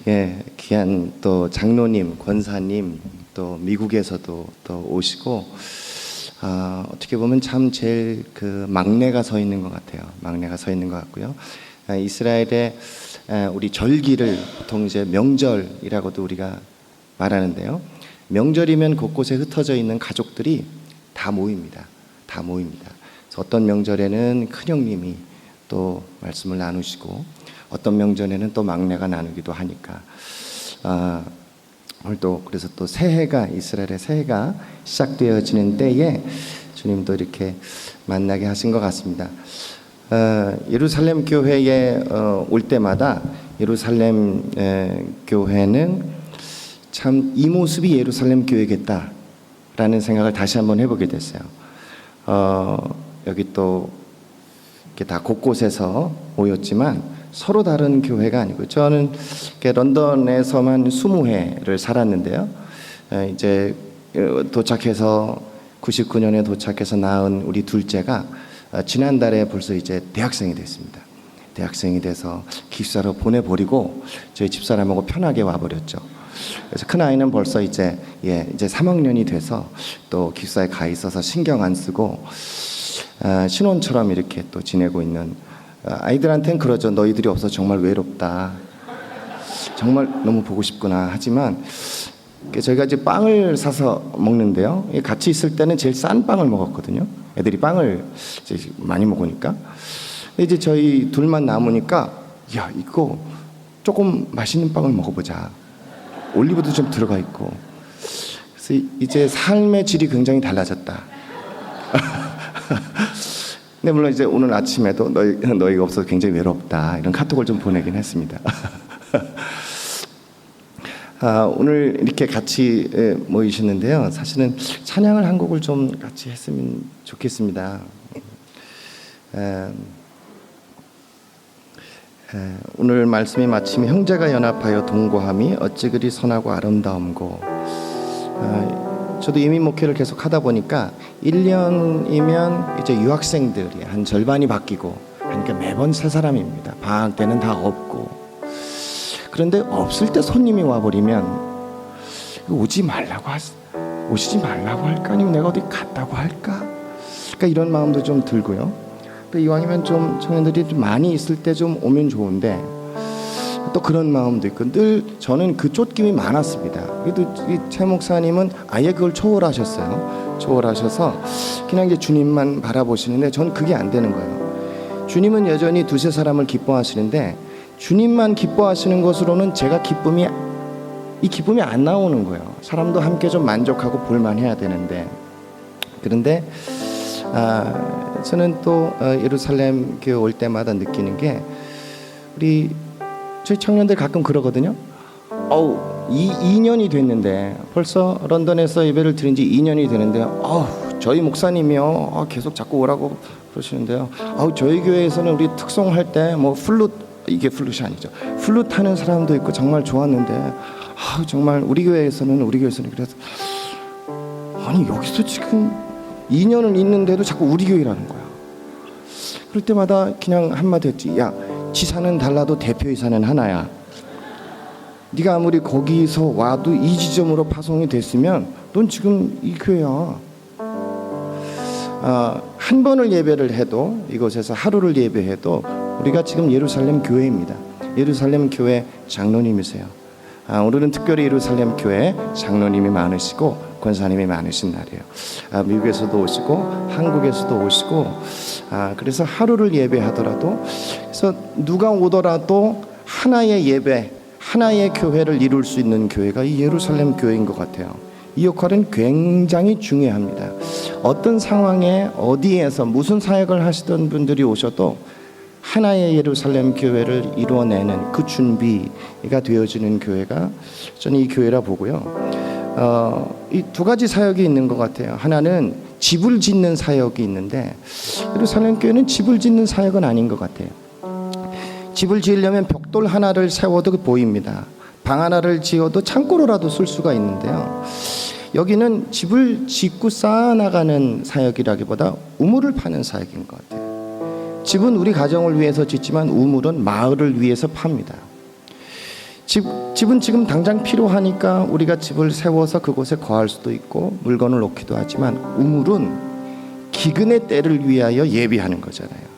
예, 귀한 또 장로님, 권사님, 또 미국에서도 또 오시고, 어떻게 보면 참 제일 그 막내가 서 있는 것 같아요. 막내가 서 있는 것 같고요. 이스라엘의 우리 절기를 보통 이제 명절이라고도 우리가 말하는데요. 명절이면 곳곳에 흩어져 있는 가족들이 다 모입니다. 다 모입니다. 그래서 어떤 명절에는 큰형님이 또 말씀을 나누시고, 어떤 명절에는 또 막내가 나누기도 하니까, 오늘 또 그래서 또 새해가, 이스라엘의 새해가 시작되어지는 때에 주님도 이렇게 만나게 하신 것 같습니다. 예루살렘 교회에 올 때마다 예루살렘 교회는 참 이 모습이 예루살렘 교회겠다라는 생각을 다시 한번 해보게 됐어요. 여기 또 이렇게 다 곳곳에서 모였지만 서로 다른 교회가 아니고, 저는 런던에서만 20회를 살았는데요. 이제 도착해서 99년에 도착해서 낳은 우리 둘째가 지난달에 벌써 이제 대학생이 됐습니다. 대학생이 돼서 기숙사로 보내버리고 저희 집사람하고 편하게 와버렸죠. 그래서 큰 아이는 벌써 이제 3학년이 돼서 또 기숙사에 가 있어서 신경 안 쓰고 신혼처럼 이렇게 또 지내고 있는, 아이들한테는 그러죠. 너희들이 없어서 정말 외롭다, 정말 너무 보고 싶구나. 하지만 저희가 이제 빵을 사서 먹는데요, 같이 있을 때는 제일 싼 빵을 먹었거든요. 애들이 빵을 이제 많이 먹으니까. 이제 저희 둘만 남으니까, 야, 이거 조금 맛있는 빵을 먹어보자. 올리브도 좀 들어가 있고. 그래서 이제 삶의 질이 굉장히 달라졌다. 근데 물론 이제 오늘 아침에도 너희가 없어서 굉장히 외롭다, 이런 카톡을 좀 보내긴 했습니다. 오늘 이렇게 같이 모이셨는데요. 사실은 찬양을 한 곡을 좀 같이 했으면 좋겠습니다. 오늘 말씀이 마침 형제가 연합하여 동거함이 어찌 그리 선하고 아름다움고, 저도 이민 목회를 계속 하다 보니까 1년이면 이제 유학생들이 한 절반이 바뀌고 그러니까 매번 새 사람입니다. 방학 때는 다 없고. 그런데 없을 때 손님이 와버리면 오시지 말라고 할까, 아니면 내가 어디 갔다고 할까, 그러니까 이런 마음도 좀 들고요. 또 이왕이면 좀 청년들이 좀 많이 있을 때 좀 오면 좋은데, 또 그런 마음도 있고, 늘 저는 그 쫓김이 많았습니다. 그래도 최 목사님은 아예 그걸 초월하셨어요. 초월하셔서 그냥 이제 주님만 바라보시는데, 전 그게 안 되는 거예요. 주님은 여전히 두세 사람을 기뻐하시는데, 주님만 기뻐하시는 것으로는 제가 기쁨이 안 나오는 거예요. 사람도 함께 좀 만족하고 볼만해야 되는데. 그런데 저는 또 예루살렘 교회 올 때마다 느끼는 게, 우리 저희 청년들 가끔 그러거든요. 2년이 됐는데, 벌써 런던에서 예배를 드린 지 2년이 되는데, 저희 목사님이요, 계속 자꾸 오라고 그러시는데요. 저희 교회에서는 우리 특송할 때 뭐 이게 플룻이 아니죠. 플룻 하는 사람도 있고 정말 좋았는데, 정말 우리 교회에서는 그래서, 아니 여기서 지금 2년을 있는데도 자꾸 우리 교회라는 거야. 그럴 때마다 그냥 한마디 했지. 야, 지사는 달라도 대표이사는 하나야. 네가 아무리 거기서 와도 이 지점으로 파송이 됐으면 넌 지금 이 교회야. 한 번을 예배를 해도, 이곳에서 하루를 예배해도 우리가 지금 예루살렘 교회입니다. 예루살렘 교회 장로님이세요. 오늘은 특별히 예루살렘 교회 장로님이 많으시고 권사님이 많으신 날이에요. 미국에서도 오시고 한국에서도 오시고, 그래서 하루를 예배하더라도, 그래서 누가 오더라도 하나의 예배, 하나의 교회를 이룰 수 있는 교회가 이 예루살렘 교회인 것 같아요. 이 역할은 굉장히 중요합니다. 어떤 상황에 어디에서 무슨 사역을 하시던 분들이 오셔도 하나의 예루살렘 교회를 이루어내는 그 준비가 되어지는 교회가 저는 이 교회라 보고요. 이 두 가지 사역이 있는 것 같아요. 하나는 집을 짓는 사역이 있는데, 예루살렘 교회는 집을 짓는 사역은 아닌 것 같아요. 집을 지으려면 벽돌 하나를 세워도 보입니다. 방 하나를 지어도 창고로라도 쓸 수가 있는데요. 여기는 집을 짓고 쌓아나가는 사역이라기보다 우물을 파는 사역인 것 같아요. 집은 우리 가정을 위해서 짓지만 우물은 마을을 위해서 팝니다. 집은 지금 당장 필요하니까 우리가 집을 세워서 그곳에 거할 수도 있고 물건을 놓기도 하지만 우물은 기근의 때를 위하여 예비하는 거잖아요.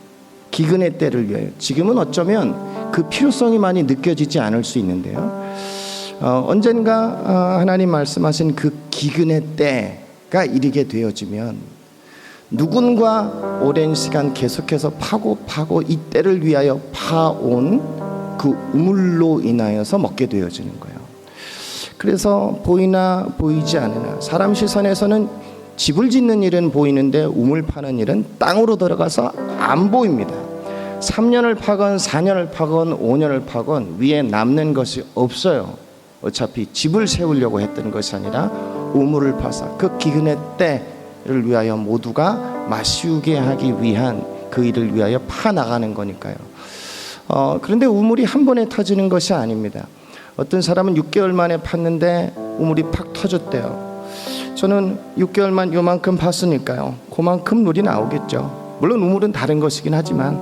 기근의 때를 위하여. 지금은 어쩌면 그 필요성이 많이 느껴지지 않을 수 있는데요. 언젠가 하나님 말씀하신 그 기근의 때가 이르게 되어지면 누군가 오랜 시간 계속해서 파고 이 때를 위하여 파온 그 우물로 인하여서 먹게 되어지는 거예요. 그래서 보이나 보이지 않으나 사람 시선에서는 집을 짓는 일은 보이는데 우물 파는 일은 땅으로 들어가서 안 보입니다. 3년을 파건 4년을 파건 5년을 파건 위에 남는 것이 없어요. 어차피 집을 세우려고 했던 것이 아니라 우물을 파서 그 기근의 때를 위하여 모두가 마시우게 하기 위한 그 일을 위하여 파나가는 거니까요. 그런데 우물이 한 번에 터지는 것이 아닙니다. 어떤 사람은 6개월 만에 팠는데 우물이 팍 터졌대요. 저는 6개월만 요만큼 팠으니까요. 그만큼 물이 나오겠죠. 물론 우물은 다른 것이긴 하지만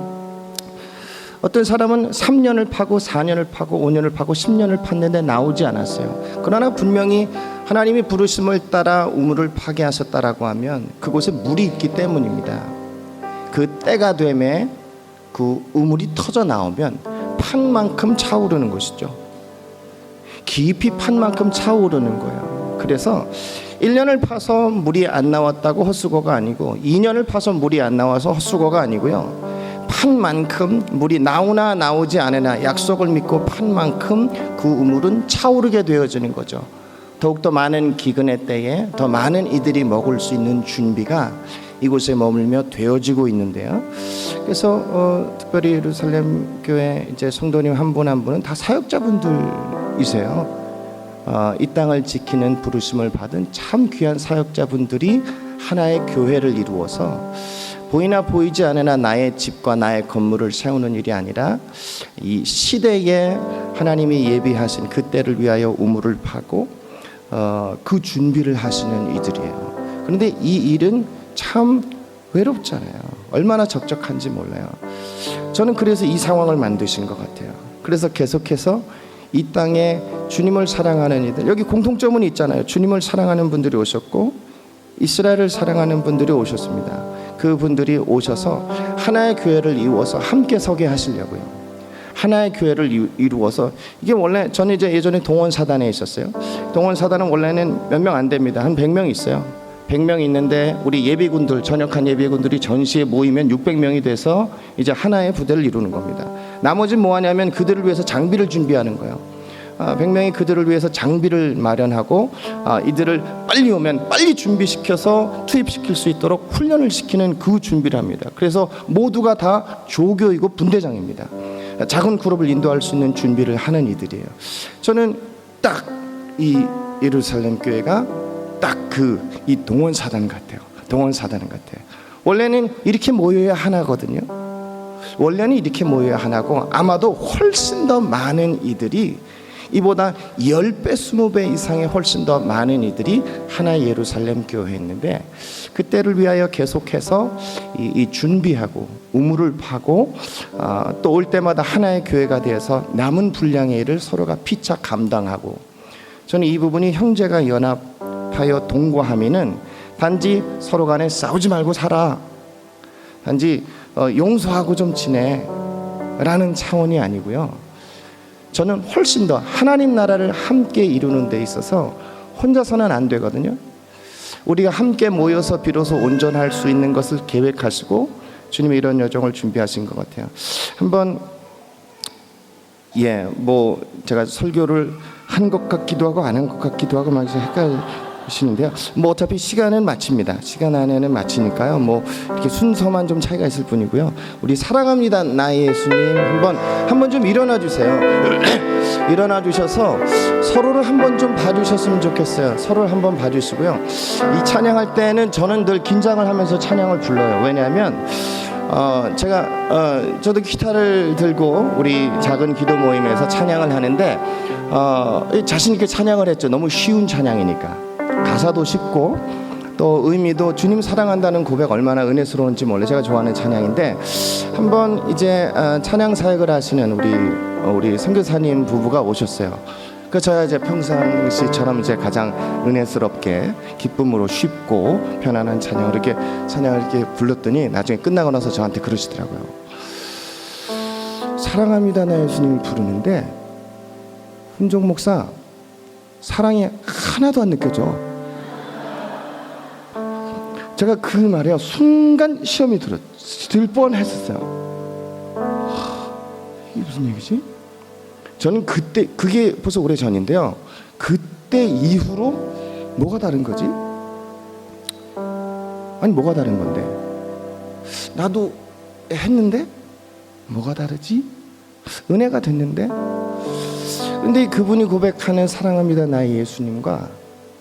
어떤 사람은 3년을 파고 4년을 파고 5년을 파고 10년을 팠는데 나오지 않았어요. 그러나 분명히 하나님이 부르심을 따라 우물을 파게 하셨다라고 하면 그곳에 물이 있기 때문입니다. 그 때가 되매 그 우물이 터져 나오면 판 만큼 차오르는 것이죠. 깊이 판 만큼 차오르는 거예요. 그래서 1년을 파서 물이 안 나왔다고 헛수고가 아니고 2년을 파서 물이 안 나와서 헛수고가 아니고요. 판 만큼 물이 나오나 나오지 않으나 약속을 믿고 판 만큼 그 우물은 차오르게 되어지는 거죠. 더욱더 많은 기근의 때에 더 많은 이들이 먹을 수 있는 준비가 이곳에 머물며 되어지고 있는데요. 그래서 특별히 예루살렘 교회 이제 성도님 한 분 한 분은 다 사역자분들이세요. 이 땅을 지키는 부르심을 받은 참 귀한 사역자분들이 하나의 교회를 이루어서 보이나 보이지 않으나 나의 집과 나의 건물을 세우는 일이 아니라 이 시대에 하나님이 예비하신 그 때를 위하여 우물을 파고 그 준비를 하시는 이들이에요. 그런데 이 일은 참 외롭잖아요. 얼마나 적적한지 몰라요. 저는 그래서 이 상황을 만드신 것 같아요. 그래서 계속해서 이 땅에 주님을 사랑하는 이들, 여기 공통점은 있잖아요. 주님을 사랑하는 분들이 오셨고 이스라엘을 사랑하는 분들이 오셨습니다. 그분들이 오셔서 하나의 교회를 이루어서 함께 서게 하시려고요. 하나의 교회를 이루어서 이게 원래 저는 이제 예전에 동원사단에 있었어요. 동원사단은 원래는 몇 명 안 됩니다. 한 100명 있어요. 100명 있는데 우리 예비군들, 전역한 예비군들이 전시에 모이면 600명이 돼서 이제 하나의 부대를 이루는 겁니다. 나머지는 뭐 하냐면 그들을 위해서 장비를 준비하는 거예요. 100명이 그들을 위해서 장비를 마련하고 이들을 빨리 오면 빨리 준비시켜서 투입시킬 수 있도록 훈련을 시키는 그 준비를 합니다. 그래서 모두가 다 조교이고 분대장입니다. 작은 그룹을 인도할 수 있는 준비를 하는 이들이에요. 저는 딱 이 예루살렘 교회가 딱 이 동원사단 같아요. 동원사단 같아요. 원래는 이렇게 모여야 하나거든요. 원래는 이렇게 모여야 하나고 아마도 훨씬 더 많은 이들이 이보다 10배, 20배 이상의 훨씬 더 많은 이들이 하나의 예루살렘 교회에 있는데 그때를 위하여 계속해서 이 준비하고 우물을 파고 또 올 때마다 하나의 교회가 되어서 남은 분량의 일을 서로가 피차 감당하고 저는 이 부분이 형제가 연합하여 동거함이는 단지 서로 간에 싸우지 말고 살아, 단지 용서하고 좀 지내 라는 차원이 아니고요. 저는 훨씬 더 하나님 나라를 함께 이루는 데 있어서 혼자서는 안 되거든요. 우리가 함께 모여서 비로소 온전할 수 있는 것을 계획하시고 주님이 이런 여정을 준비하신 것 같아요. 한번 뭐 제가 설교를 한 것 같기도 하고 안 한 것 같기도 하고 막 헷갈리시는데요. 뭐 어차피 시간은 마칩니다. 시간 안에는 마치니까요. 뭐 이렇게 순서만 좀 차이가 있을 뿐이고요. 우리 사랑합니다 나의 예수님 한번 좀 일어나 주세요. 일어나 주셔서 서로를 한번 좀 봐주셨으면 좋겠어요. 서로를 한번 봐주시고요. 이 찬양할 때는 저는 늘 긴장을 하면서 찬양을 불러요. 왜냐하면 저도 기타를 들고 우리 작은 기도 모임에서 찬양을 하는데 자신 있게 찬양을 했죠. 너무 쉬운 찬양이니까 가사도 쉽고 또 의미도 주님 사랑한다는 고백 얼마나 은혜스러운지 몰래 제가 좋아하는 찬양인데 한번 이제 찬양 사역을 하시는 우리 선교사님 부부가 오셨어요. 그 저야 이제 평상시처럼 이제 가장 은혜스럽게 기쁨으로 쉽고 편안한 찬양을 이렇게 불렀더니 나중에 끝나고 나서 저한테 그러시더라고요. 사랑합니다 나 예수님 부르는데 훈종 목사 사랑이 하나도 안 느껴져. 제가 그 말이요 순간 시험이 들 뻔했었어요. 이게 무슨 얘기지? 저는 그때 그게 벌써 오래 전인데요. 그때 이후로 뭐가 다른 거지? 아니 뭐가 다른 건데? 나도 했는데 뭐가 다르지? 은혜가 됐는데? 근데 그분이 고백하는 사랑합니다 나의 예수님과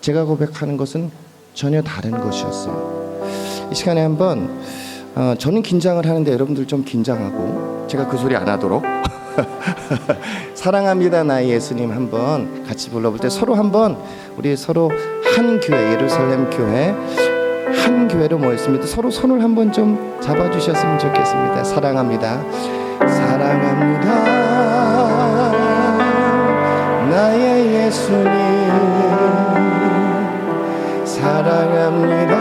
제가 고백하는 것은 전혀 다른 것이었어요. 이 시간에 한번 저는 긴장을 하는데 여러분들 좀 긴장하고 제가 그 소리 안 하도록 사랑합니다 나의 예수님 한번 같이 불러볼 때 우리 서로 한 교회 예루살렘 교회 한 교회로 모였습니다. 서로 손을 한번 좀 잡아주셨으면 좋겠습니다. 사랑합니다 나의 예수님 사랑합니다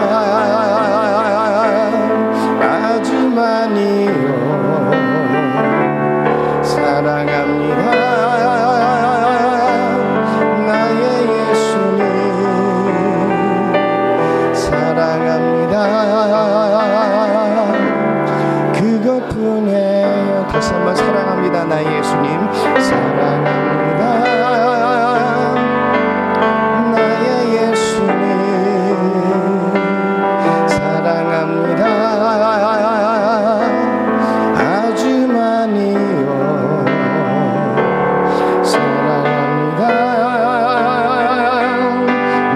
아주 많이요 사랑합니다 나의 예수님 사랑합니다 그것뿐이에요. 다시 한번 사랑합니다 나의 예수님 사랑합니다 나의 예수님 사랑합니다 아주 많이요 사랑합니다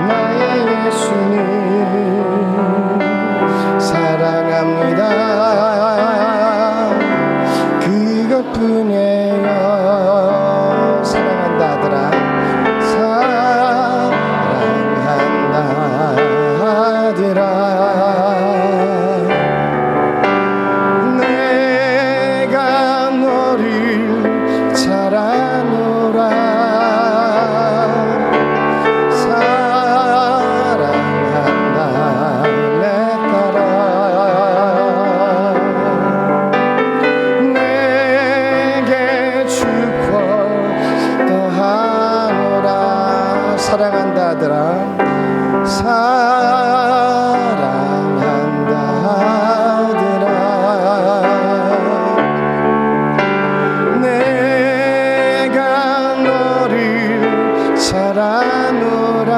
나의 예수님 사랑합니다 그것뿐이에요. 사랑한다 하더라 사랑한다 하더라 내가 너를 잘 아노라 사랑한다 내 딸아 사랑한다 하더라 사랑한다 하더라 내가 너를 잘 아노라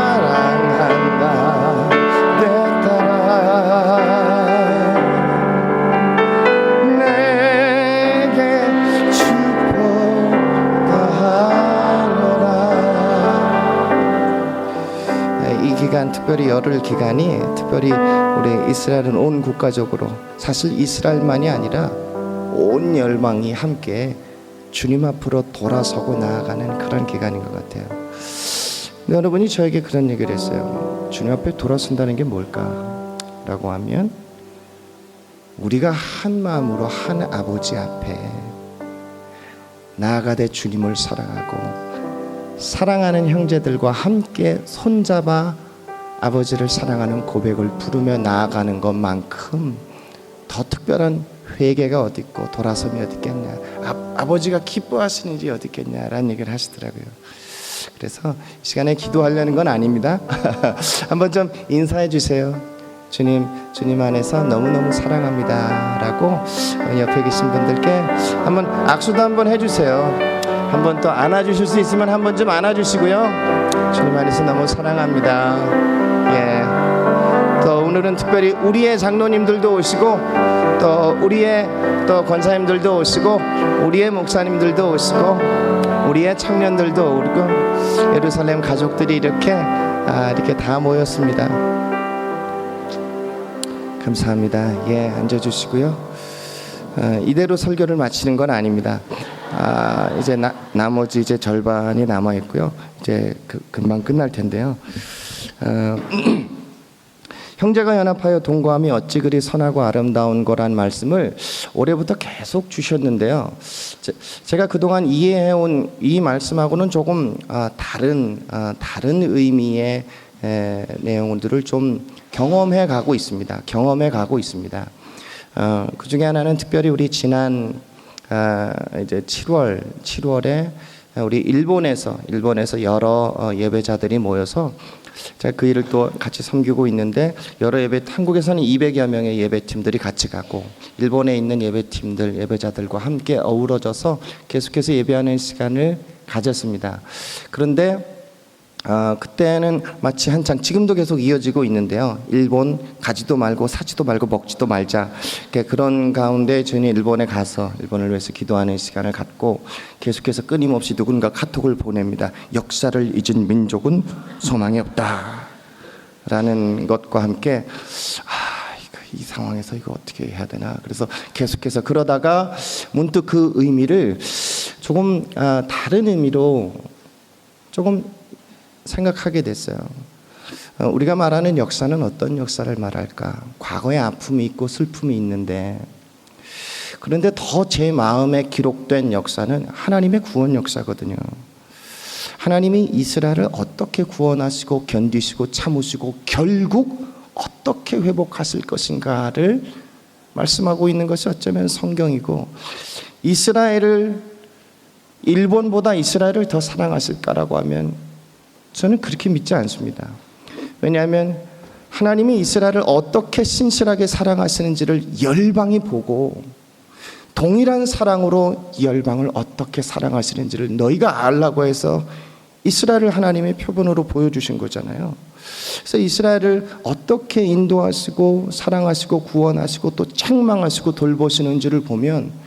사랑한다 내 딸아 내게 이 기간 특별히 열흘 기간이 특별히 우리 이스라엘은 온 국가적으로 사실 이스라엘만이 아니라 온 열방이 함께 주님 앞으로 돌아서고 나아가는 그런 기간인 것 같아요. 여러분이 저에게 그런 얘기를 했어요. 주님 앞에 돌아선다는 게 뭘까? 라고 하면 우리가 한 마음으로 한 아버지 앞에 나아가되 주님을 사랑하고 사랑하는 형제들과 함께 손잡아 아버지를 사랑하는 고백을 부르며 나아가는 것만큼 더 특별한 회개가 어디 있고 돌아섬이 어디 있겠냐, 아버지가 기뻐하시는 일이 어디 있겠냐라는 얘기를 하시더라고요. 그래서 이 시간에 기도하려는 건 아닙니다. 한번 좀 인사해 주세요. 주님 안에서 너무너무 사랑합니다 라고 옆에 계신 분들께 한번 악수도 한번 해주세요. 한번 또 안아주실 수 있으면 한번 좀 안아주시고요. 주님 안에서 너무 사랑합니다. 예. 또 오늘은 특별히 우리의 장로님들도 오시고 또 우리의 또 권사님들도 오시고 우리의 목사님들도 오시고 우리의 청년들도 오고 예루살렘 가족들이 이렇게 다 모였습니다. 감사합니다. 예, 앉아주시고요. 이대로 설교를 마치는 건 아닙니다. 이제 나머지 이제 절반이 남아 있고요. 이제 금방 끝날 텐데요. 형제가 연합하여 동거함이 어찌 그리 선하고 아름다운 거란 말씀을 올해부터 계속 주셨는데요. 제가 그동안 이해해온 이 말씀하고는 조금 다른 의미의 내용들을 좀 경험해 가고 있습니다. 그 중에 하나는 특별히 우리 지난 이제 7월에 우리 일본에서 여러 예배자들이 모여서 제가 그 일을 또 같이 섬기고 있는데, 여러 한국에서는 200여 명의 예배팀들이 같이 가고 일본에 있는 예배자들과 함께 어우러져서 계속해서 예배하는 시간을 가졌습니다. 그런데 그때는 마치 한창, 지금도 계속 이어지고 있는데요. 일본 가지도 말고 사지도 말고 먹지도 말자, 그런 가운데 저희는 일본에 가서 일본을 위해서 기도하는 시간을 갖고 계속해서 끊임없이 누군가 카톡을 보냅니다. 역사를 잊은 민족은 소망이 없다 라는 것과 함께 이 상황에서 이거 어떻게 해야 되나, 그래서 계속해서 그러다가 문득 그 의미를 조금 다른 의미로 조금 생각하게 됐어요. 우리가 말하는 역사는 어떤 역사를 말할까? 과거에 아픔이 있고 슬픔이 있는데, 그런데 더 제 마음에 기록된 역사는 하나님의 구원 역사거든요. 하나님이 이스라엘을 어떻게 구원하시고 견디시고 참으시고 결국 어떻게 회복하실 것인가를 말씀하고 있는 것이 어쩌면 성경이고, 일본보다 이스라엘을 더 사랑하실까라고 하면 저는 그렇게 믿지 않습니다. 왜냐하면 하나님이 이스라엘을 어떻게 신실하게 사랑하시는지를 열방이 보고, 동일한 사랑으로 열방을 어떻게 사랑하시는지를 너희가 알라고 해서 이스라엘을 하나님의 표본으로 보여주신 거잖아요. 그래서 이스라엘을 어떻게 인도하시고 사랑하시고 구원하시고 또 책망하시고 돌보시는지를 보면,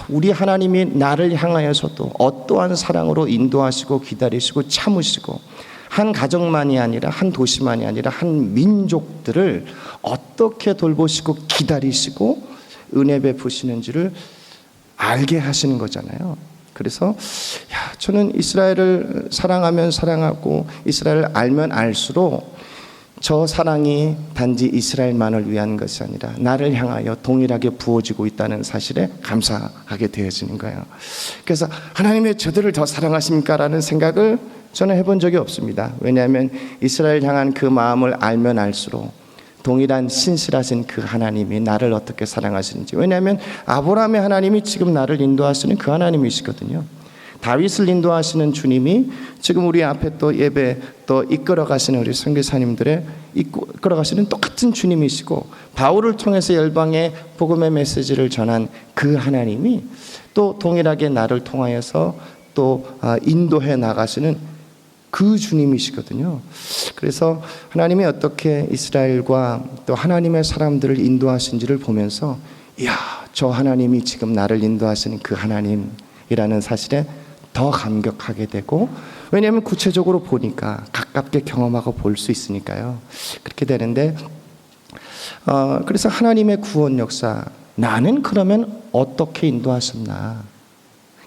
우리 하나님이 나를 향하여서도 어떠한 사랑으로 인도하시고 기다리시고 참으시고, 한 가정만이 아니라 한 도시만이 아니라 한 민족들을 어떻게 돌보시고 기다리시고 은혜 베푸시는지를 알게 하시는 거잖아요. 그래서 저는 이스라엘을 사랑하면 사랑하고 이스라엘을 알면 알수록 저 사랑이 단지 이스라엘만을 위한 것이 아니라 나를 향하여 동일하게 부어지고 있다는 사실에 감사하게 되어지는 거예요. 그래서 하나님 왜 저들을 더 사랑하십니까? 라는 생각을 저는 해본 적이 없습니다. 왜냐하면 이스라엘 향한 그 마음을 알면 알수록 동일한 신실하신 그 하나님이 나를 어떻게 사랑하시는지, 왜냐하면 아브라함의 하나님이 지금 나를 인도하시는 그 하나님이시거든요. 다윗을 인도하시는 주님이 지금 우리 앞에 또 예배 또 이끌어가시는 우리 선교사님들의 이끌어가시는 똑같은 주님이시고, 바울을 통해서 열방에 복음의 메시지를 전한 그 하나님이 또 동일하게 나를 통하여서 또 인도해 나가시는 그 주님이시거든요. 그래서 하나님이 어떻게 이스라엘과 또 하나님의 사람들을 인도하신지를 보면서, 이야, 저 하나님이 지금 나를 인도하시는 그 하나님이라는 사실에 더 감격하게 되고, 왜냐하면 구체적으로 보니까 가깝게 경험하고 볼 수 있으니까요. 그렇게 되는데, 그래서 하나님의 구원 역사, 나는 그러면 어떻게 인도하셨나,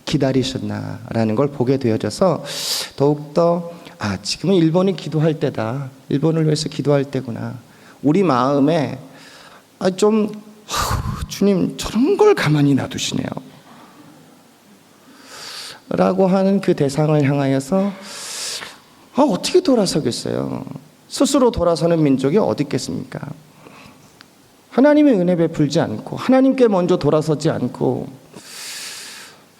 기다리셨나 라는 걸 보게 되어져서 더욱더 지금은 일본이 기도할 때다, 일본을 위해서 기도할 때구나, 우리 마음에 주님 저런 걸 가만히 놔두시네요 라고 하는 그 대상을 향하여서 어떻게 돌아서겠어요? 스스로 돌아서는 민족이 어디 있겠습니까? 하나님의 은혜 베풀지 않고, 하나님께 먼저 돌아서지 않고,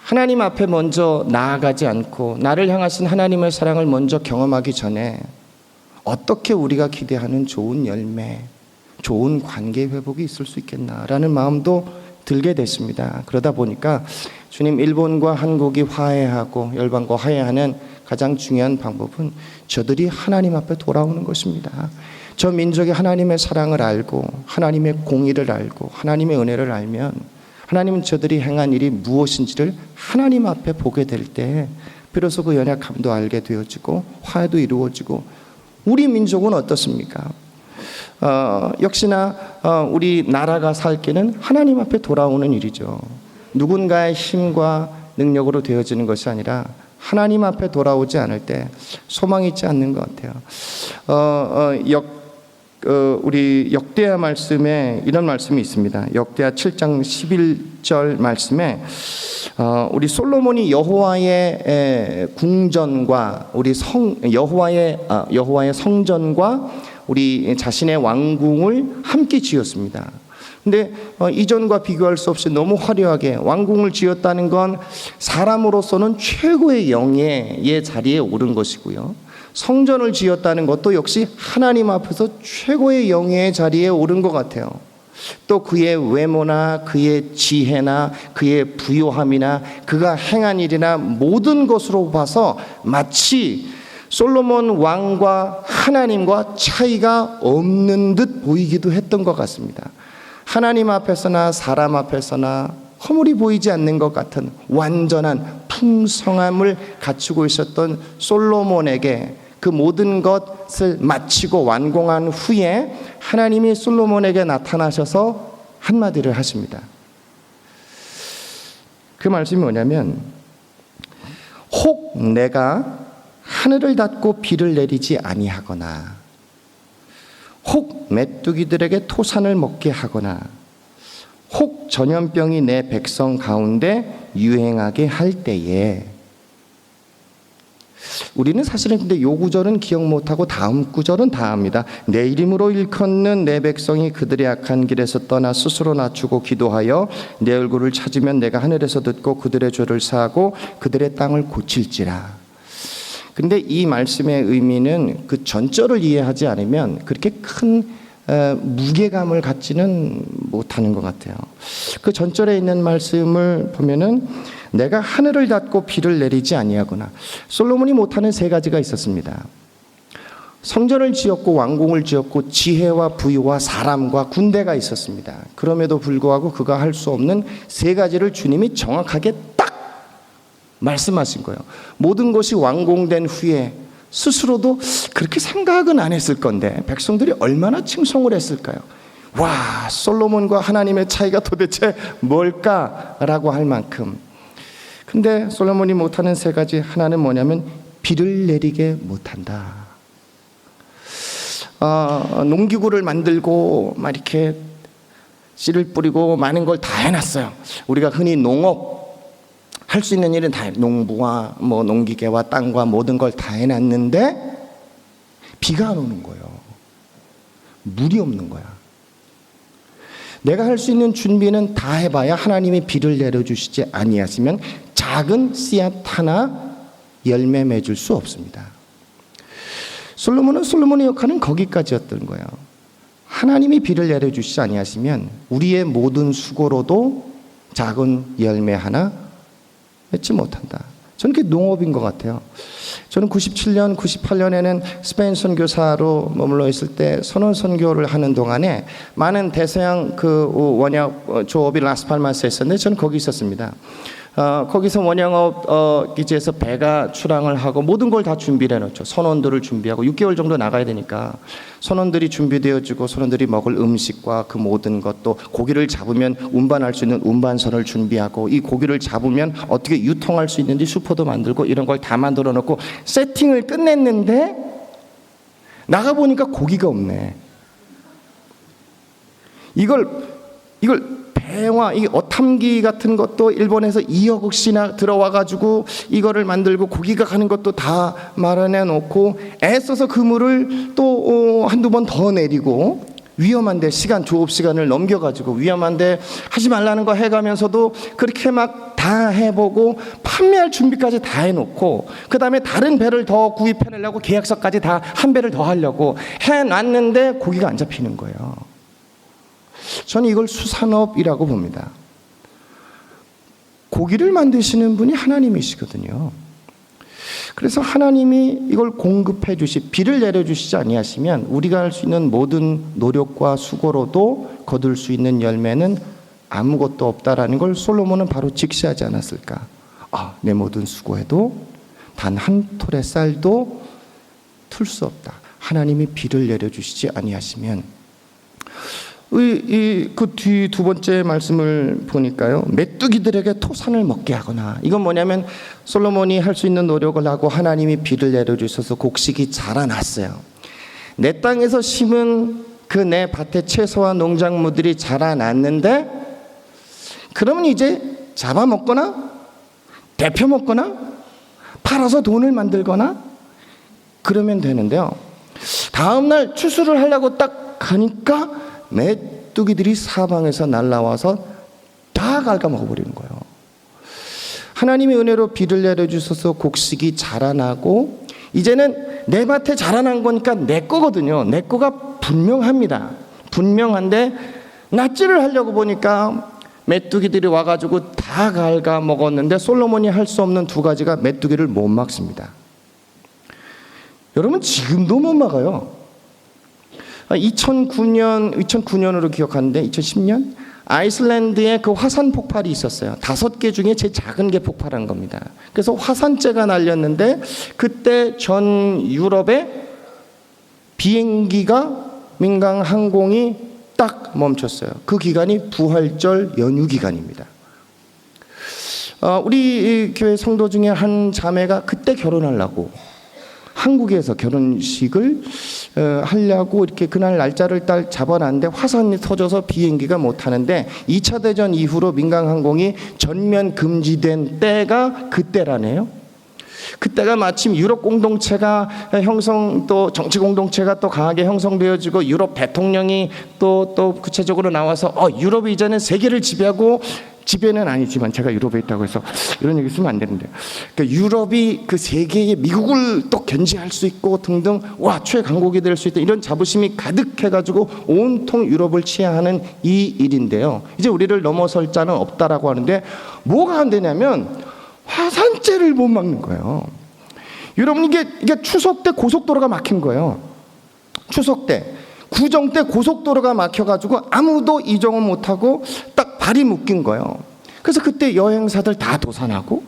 하나님 앞에 먼저 나아가지 않고, 나를 향하신 하나님의 사랑을 먼저 경험하기 전에 어떻게 우리가 기대하는 좋은 열매, 좋은 관계 회복이 있을 수 있겠나라는 마음도 들게 됐습니다. 그러다 보니까 주님, 일본과 한국이 화해하고 열방과 화해하는 가장 중요한 방법은 저들이 하나님 앞에 돌아오는 것입니다. 저 민족이 하나님의 사랑을 알고 하나님의 공의를 알고 하나님의 은혜를 알면, 하나님은 저들이 행한 일이 무엇인지를 하나님 앞에 보게 될 때 비로소 그 연약함도 알게 되어지고 화해도 이루어지고, 우리 민족은 어떻습니까? 역시나 우리 나라가 살 길은 하나님 앞에 돌아오는 일이죠. 누군가의 힘과 능력으로 되어지는 것이 아니라 하나님 앞에 돌아오지 않을 때 소망이 있지 않는 것 같아요. 우리 역대하 말씀에 이런 말씀이 있습니다. 역대하 7장 11절 말씀에 우리 솔로몬이 여호와의 궁전과 우리 여호와의 성전과 우리 자신의 왕궁을 함께 지었습니다. 근데 이전과 비교할 수 없이 너무 화려하게 왕궁을 지었다는 건 사람으로서는 최고의 영예의 자리에 오른 것이고요. 성전을 지었다는 것도 역시 하나님 앞에서 최고의 영예의 자리에 오른 것 같아요. 또 그의 외모나 그의 지혜나 그의 부요함이나 그가 행한 일이나 모든 것으로 봐서 마치 솔로몬 왕과 하나님과 차이가 없는 듯 보이기도 했던 것 같습니다. 하나님 앞에서나 사람 앞에서나 허물이 보이지 않는 것 같은 완전한 풍성함을 갖추고 있었던 솔로몬에게 그 모든 것을 마치고 완공한 후에 하나님이 솔로몬에게 나타나셔서 한마디를 하십니다. 그 말씀이 뭐냐면, 혹 내가 하늘을 닫고 비를 내리지 아니하거나 혹 메뚜기들에게 토산을 먹게 하거나 혹 전염병이 내 백성 가운데 유행하게 할 때에, 우리는 사실은 근데 요 구절은 기억 못하고 다음 구절은 다 합니다. 내 이름으로 일컫는 내 백성이 그들의 악한 길에서 떠나 스스로 낮추고 기도하여 내 얼굴을 찾으면 내가 하늘에서 듣고 그들의 죄를 사하고 그들의 땅을 고칠지라. 근데 이 말씀의 의미는 그 전절을 이해하지 않으면 그렇게 큰 무게감을 갖지는 못하는 것 같아요. 그 전절에 있는 말씀을 보면은 내가 하늘을 닫고 비를 내리지 아니하거나, 솔로몬이 못하는 세 가지가 있었습니다. 성전을 지었고 왕궁을 지었고 지혜와 부유와 사람과 군대가 있었습니다. 그럼에도 불구하고 그가 할 수 없는 세 가지를 주님이 정확하게 딱 말씀하신 거예요. 모든 것이 완공된 후에 스스로도 그렇게 생각은 안 했을 건데 백성들이 얼마나 칭송을 했을까요? 와, 솔로몬과 하나님의 차이가 도대체 뭘까라고 할 만큼. 근데 솔로몬이 못하는 세 가지, 하나는 뭐냐면 비를 내리게 못한다. 농기구를 만들고 막 이렇게 씨를 뿌리고 많은 걸 다 해놨어요. 우리가 흔히 농업 할 수 있는 일은 다 해. 농부와 뭐 농기계와 땅과 모든 걸 다 해놨는데 비가 안 오는 거예요. 물이 없는 거야. 내가 할 수 있는 준비는 다 해봐야 하나님이 비를 내려주시지 아니하시면 작은 씨앗 하나 열매 맺을 수 없습니다. 솔로몬의 역할은 거기까지였던 거예요. 하나님이 비를 내려주시지 아니하시면 우리의 모든 수고로도 작은 열매 하나 맺지 못한다. 저는 그게 농업인 것 같아요. 저는 97년, 98년에는 스페인 선교사로 머물러 있을 때 선원 선교를 하는 동안에 많은 대서양 그 원약 조업이 라스팔마스에 있었는데 저는 거기 있었습니다. 거기서 원양업 기지에서 배가 출항을 하고 모든 걸 다 준비를 해놓죠. 선원들을 준비하고 6개월 정도 나가야 되니까 선원들이 준비되어지고 선원들이 먹을 음식과 그 모든 것도, 고기를 잡으면 운반할 수 있는 운반선을 준비하고 이 고기를 잡으면 어떻게 유통할 수 있는지 슈퍼도 만들고 이런 걸 다 만들어 놓고 세팅을 끝냈는데 나가보니까 고기가 없네. 이걸 배와 이 어탐기 같은 것도 일본에서 2억씩이나 들어와가지고 이거를 만들고 고기가 가는 것도 다 마련해 놓고 애써서 그물을 또 한두 번 더 내리고 위험한데 조업 시간을 넘겨가지고 위험한데 하지 말라는 거 해가면서도 그렇게 막 다 해보고 판매할 준비까지 다 해놓고 그 다음에 다른 배를 더 구입해내려고 계약서까지 다 한 배를 더 하려고 해놨는데 고기가 안 잡히는 거예요. 저는 이걸 수산업이라고 봅니다. 고기를 만드시는 분이 하나님이시거든요. 그래서 하나님이 이걸 공급해 비를 내려주시지 아니하시면 우리가 할 수 있는 모든 노력과 수고로도 거둘 수 있는 열매는 아무것도 없다라는 걸 솔로몬은 바로 직시하지 않았을까. 내 모든 수고에도 단 한 톨의 쌀도 틀 수 없다. 하나님이 비를 내려주시지 아니하시면. 그 뒤 두 번째 말씀을 보니까요, 메뚜기들에게 토산을 먹게 하거나, 이건 뭐냐면 솔로몬이 할 수 있는 노력을 하고 하나님이 비를 내려주셔서 곡식이 자라났어요. 내 땅에서 심은 그 내 밭의 채소와 농작물들이 자라났는데, 그러면 이제 잡아먹거나 데펴 먹거나 팔아서 돈을 만들거나 그러면 되는데요, 다음날 추수를 하려고 딱 가니까 메뚜기들이 사방에서 날라와서 다 갉아먹어버리는 거예요. 하나님의 은혜로 비를 내려주셔서 곡식이 자라나고, 이제는 내 밭에 자라난 거니까 내 거거든요. 내 거가 분명합니다. 분명한데 낫지를 하려고 보니까 메뚜기들이 와가지고 다 갉아먹었는데, 솔로몬이 할 수 없는 두 가지가 메뚜기를 못 막습니다. 여러분, 지금도 못 막아요. 2009년으로 기억하는데 2010년 아이슬란드에 그 화산 폭발이 있었어요. 5개 중에 제일 작은 게 폭발한 겁니다. 그래서 화산재가 날렸는데, 그때 전 유럽에 비행기가, 민간 항공이 딱 멈췄어요. 그 기간이 부활절 연휴 기간입니다. 우리 교회 성도 중에 한 자매가 그때 결혼하려고 한국에서 결혼식을 하려고 이렇게 그날 날짜를 딱 잡아놨는데, 화산이 터져서 비행기가 못 하는데, 2차 대전 이후로 민간 항공이 전면 금지된 때가 그때라네요. 그때가 마침 유럽 공동체가 또 정치 공동체가 또 강하게 형성되어지고, 유럽 대통령이 또 구체적으로 나와서 유럽이 이제는 세계를 지배하고, 지배는 아니지만 제가 유럽에 있다고 해서 이런 얘기 쓰면 안 되는데, 그러니까 유럽이 그 세계에 미국을 또 견제할 수 있고 등등, 최강국이 될 수 있다, 이런 자부심이 가득해가지고 온통 유럽을 치하하는 이 일인데요, 이제 우리를 넘어설 자는 없다라고 하는데, 뭐가 안 되냐면 화산재를 못 막는 거예요. 여러분, 이게 추석 때 고속도로가 막힌 거예요. 추석 때, 구정 때 고속도로가 막혀가지고 아무도 이동을 못하고 딱 발이 묶인 거예요. 그래서 그때 여행사들 다 도산하고,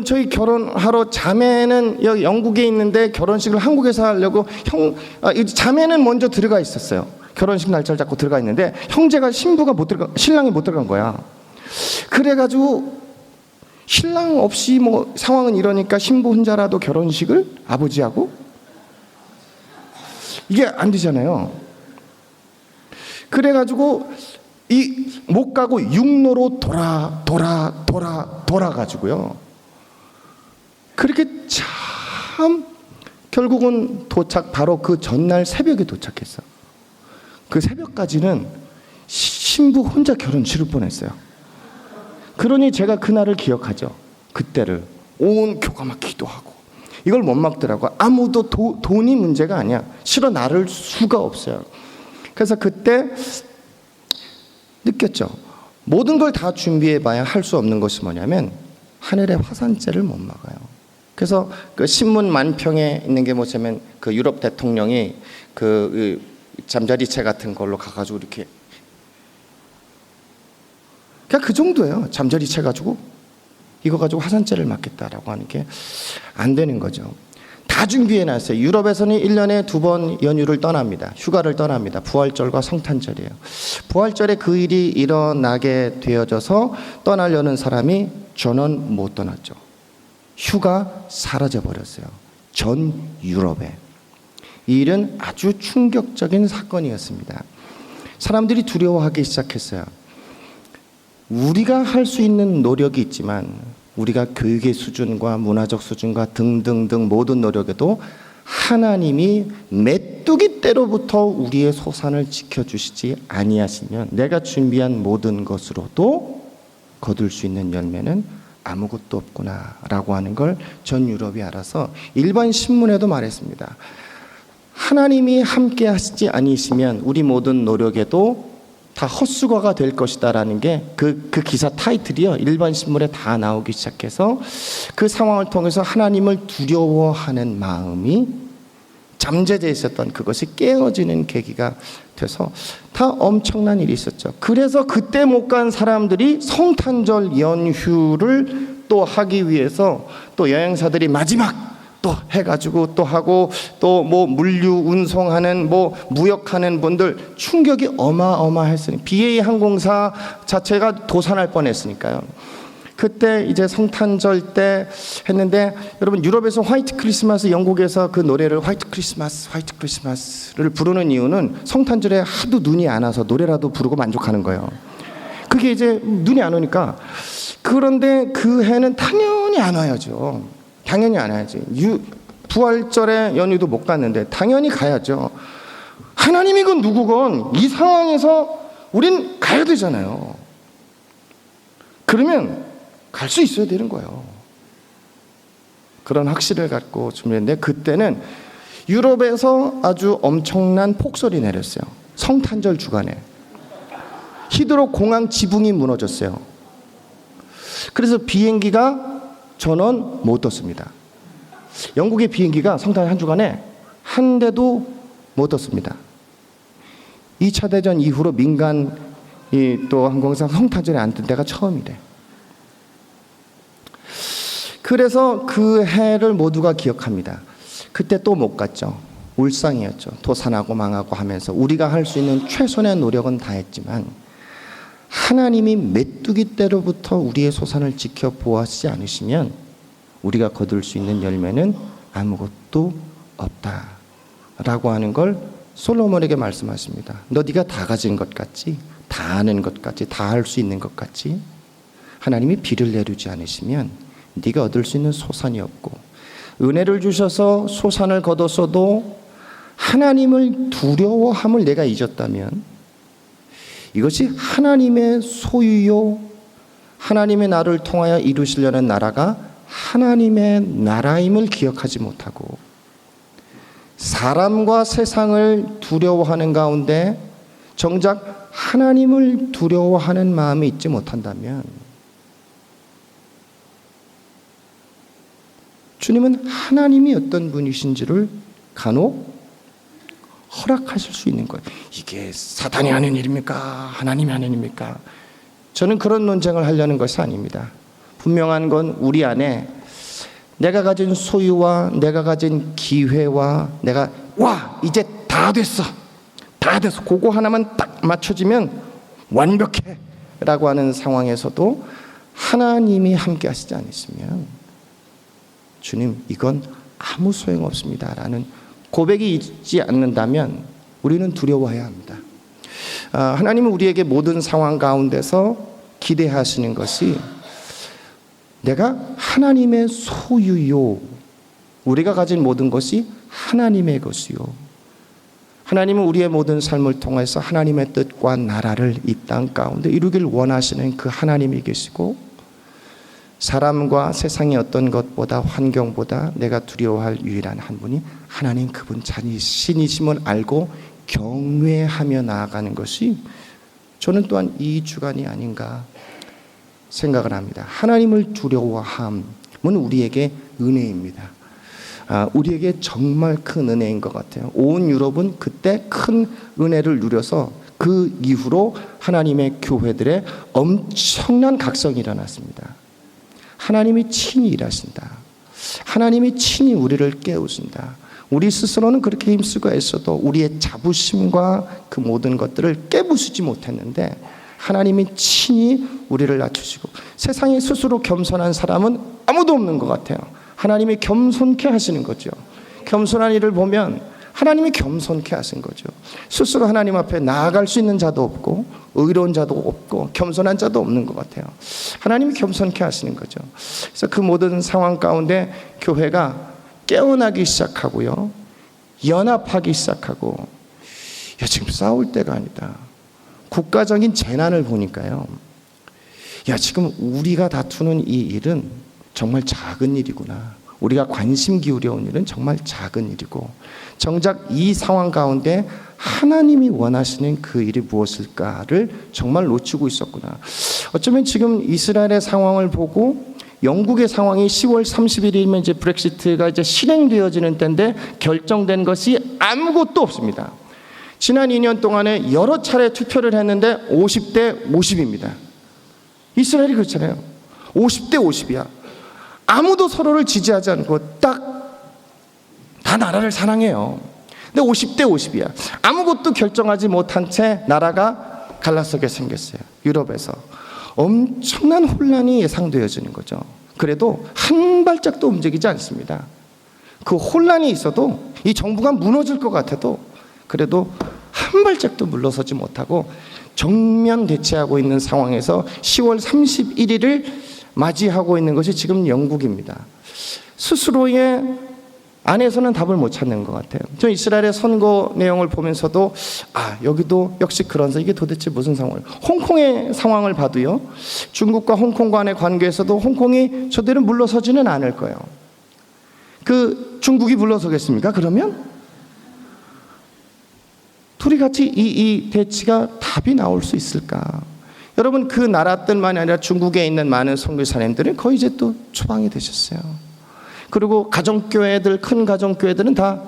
저희 결혼하러, 자매는 여기 영국에 있는데 결혼식을 한국에서 하려고 자매는 먼저 들어가 있었어요. 결혼식 날짜를 잡고 들어가 있는데, 형제가 신랑이 못 들어간 거야. 그래가지고 신랑 없이 상황은 이러니까 신부 혼자라도 결혼식을 아버지하고, 이게 안 되잖아요. 그래가지고 못 가고 육로로 돌아가지고요. 그렇게 참 결국은 바로 그 전날 새벽에 도착했어. 그 새벽까지는 신부 혼자 결혼 치를 뻔했어요. 그러니 제가 그날을 기억하죠. 그때를 온 교가 막 기도하고, 이걸 못 막더라고요. 아무도 돈이 문제가 아니야. 실어 나를 수가 없어요. 그래서 그때 느꼈죠. 모든 걸 다 준비해봐야 할 수 없는 것이 뭐냐면 하늘의 화산재를 못 막아요. 그래서 그 신문 만평에 있는 게 뭐냐면, 그 유럽 대통령이 그 잠자리채 같은 걸로 가가지고 이렇게, 그냥 그 정도예요. 잠자리채 가지고 이거 가지고 화산재를 막겠다라고 하는 게 안 되는 거죠. 다 준비해놨어요. 유럽에서는 1년에 2번 연휴를 떠납니다. 휴가를 떠납니다. 부활절과 성탄절이에요. 부활절에 그 일이 일어나게 되어져서 떠나려는 사람이 전원 못 떠났죠. 휴가 사라져버렸어요. 전 유럽에. 이 일은 아주 충격적인 사건이었습니다. 사람들이 두려워하기 시작했어요. 우리가 할 수 있는 노력이 있지만, 우리가 교육의 수준과 문화적 수준과 등등등 모든 노력에도 하나님이 메뚜기 때로부터 우리의 소산을 지켜주시지 아니하시면, 내가 준비한 모든 것으로도 거둘 수 있는 열매는 아무것도 없구나라고 하는 걸 전 유럽이 알아서 일반 신문에도 말했습니다. 하나님이 함께 하시지 아니시면 우리 모든 노력에도 다 헛수고가 될 것이다라는 게 그 기사 타이틀이요, 일반 신문에 다 나오기 시작해서, 그 상황을 통해서 하나님을 두려워하는 마음이 잠재되어 있었던 그것이 깨어지는 계기가 돼서 다 엄청난 일이 있었죠. 그래서 그때 못 간 사람들이 성탄절 연휴를 또 하기 위해서 또 여행사들이 마지막 또 해가지고 또 하고 또 뭐 물류 운송하는 뭐 무역하는 분들 충격이 어마어마했으니 BA 항공사 자체가 도산할 뻔했으니까요. 그때 이제 성탄절 때 했는데 여러분 유럽에서 화이트 크리스마스 영국에서 그 노래를 화이트 크리스마스를 부르는 이유는 성탄절에 하도 눈이 안 와서 노래라도 부르고 만족하는 거예요. 그게 이제 눈이 안 오니까 그런데 그 해는 당연히 안 와야죠. 당연히 안 와야지. 부활절에 연휴도 못 갔는데 당연히 가야죠. 하나님이건 누구건 이 상황에서 우린 가야 되잖아요. 그러면 갈 수 있어야 되는 거예요. 그런 확신을 갖고 준비했는데 그때는 유럽에서 아주 엄청난 폭설이 내렸어요. 성탄절 주간에 히드로 공항 지붕이 무너졌어요. 그래서 비행기가 전원 못 떴습니다. 영국의 비행기가 성탄 한 주간에 한 대도 못 떴습니다. 2차 대전 이후로 민간이 또 항공사 성탄절에 안 뜬 데가 처음이래. 그래서 그 해를 모두가 기억합니다. 그때 또 못 갔죠. 울상이었죠. 도산하고 망하고 하면서 우리가 할 수 있는 최선의 노력은 다 했지만 하나님이 메뚜기 때로부터 우리의 소산을 지켜보았지 않으시면 우리가 거둘 수 있는 열매는 아무것도 없다라고 하는 걸 솔로몬에게 말씀하십니다. 너 네가 다 가진 것 같지? 다 아는 것 같지? 다 할 수 있는 것 같지? 하나님이 비를 내리지 않으시면 네가 얻을 수 있는 소산이 없고 은혜를 주셔서 소산을 거뒀어도 하나님을 두려워함을 내가 잊었다면 이것이 하나님의 소유요 하나님의 나를 통하여 이루시려는 나라가 하나님의 나라임을 기억하지 못하고 사람과 세상을 두려워하는 가운데 정작 하나님을 두려워하는 마음이 있지 못한다면 주님은 하나님이 어떤 분이신지를 간혹 허락하실 수 있는 거예요. 이게 사단이 하는 일입니까? 하나님이 하는 일입니까? 저는 그런 논쟁을 하려는 것이 아닙니다. 분명한 건 우리 안에 내가 가진 소유와 내가 가진 기회와 내가 이제 다 됐어. 그거 하나만 딱 맞춰지면 완벽해 라고 하는 상황에서도 하나님이 함께 하시지 않으시면 주님 이건 아무 소용없습니다 라는 고백이 있지 않는다면 우리는 두려워해야 합니다. 하나님은 우리에게 모든 상황 가운데서 기대하시는 것이 내가 하나님의 소유요 우리가 가진 모든 것이 하나님의 것이요 하나님은 우리의 모든 삶을 통해서 하나님의 뜻과 나라를 이 땅 가운데 이루길 원하시는 그 하나님이 계시고 사람과 세상의 어떤 것보다 환경보다 내가 두려워할 유일한 한 분이 하나님 그분 자신이심을 알고 경외하며 나아가는 것이 저는 또한 이 주간이 아닌가 생각을 합니다. 하나님을 두려워함은 우리에게 은혜입니다. 우리에게 정말 큰 은혜인 것 같아요. 온 유럽은 그때 큰 은혜를 누려서 그 이후로 하나님의 교회들의 엄청난 각성이 일어났습니다. 하나님이 친히 일하신다. 하나님이 친히 우리를 깨우신다. 우리 스스로는 그렇게 힘쓰고 애써도 우리의 자부심과 그 모든 것들을 깨부수지 못했는데 하나님이 친히 우리를 낮추시고 세상에 스스로 겸손한 사람은 아무도 없는 것 같아요. 하나님이 겸손케 하시는 거죠. 겸손한 일을 보면 하나님이 겸손케 하신 거죠. 스스로 하나님 앞에 나아갈 수 있는 자도 없고 의로운 자도 없고 겸손한 자도 없는 것 같아요. 하나님이 겸손케 하시는 거죠. 그래서 그 모든 상황 가운데 교회가 깨어나기 시작하고요. 연합하기 시작하고 지금 싸울 때가 아니다. 국가적인 재난을 보니까요. 지금 우리가 다투는 이 일은 정말 작은 일이구나. 우리가 관심 기울여 온 일은 정말 작은 일이고 정작 이 상황 가운데 하나님이 원하시는 그 일이 무엇일까를 정말 놓치고 있었구나. 어쩌면 지금 이스라엘의 상황을 보고 영국의 상황이 10월 31일이면 이제 브렉시트가 이제 실행되어지는 때인데 결정된 것이 아무것도 없습니다. 지난 2년 동안에 여러 차례 투표를 했는데 50대 50입니다. 이스라엘이 그렇잖아요. 50대 50이야. 아무도 서로를 지지하지 않고 딱 다 나라를 사랑해요. 근데 50대 50이야. 아무것도 결정하지 못한 채 나라가 갈라서게 생겼어요. 유럽에서 엄청난 혼란이 예상되어지는 거죠. 그래도 한 발짝도 움직이지 않습니다. 그 혼란이 있어도, 이 정부가 무너질 것 같아도 그래도 한 발짝도 물러서지 못하고 정면 대치하고 있는 상황에서 10월 31일을 맞이하고 있는 것이 지금 영국입니다. 스스로의 안에서는 답을 못 찾는 것 같아요. 저 이스라엘의 선거 내용을 보면서도 여기도 역시 그런서 이게 도대체 무슨 상황을, 홍콩의 상황을 봐도요, 중국과 홍콩 간의 관계에서도 홍콩이 저대로 물러서지는 않을 거예요. 그 중국이 물러서겠습니까? 그러면 둘이 같이 이 대치가 답이 나올 수 있을까? 여러분, 그 나라들만이 아니라 중국에 있는 많은 선교사님들은 거의 이제 또 추방이 되셨어요. 그리고 가정교회들, 큰 가정교회들은 다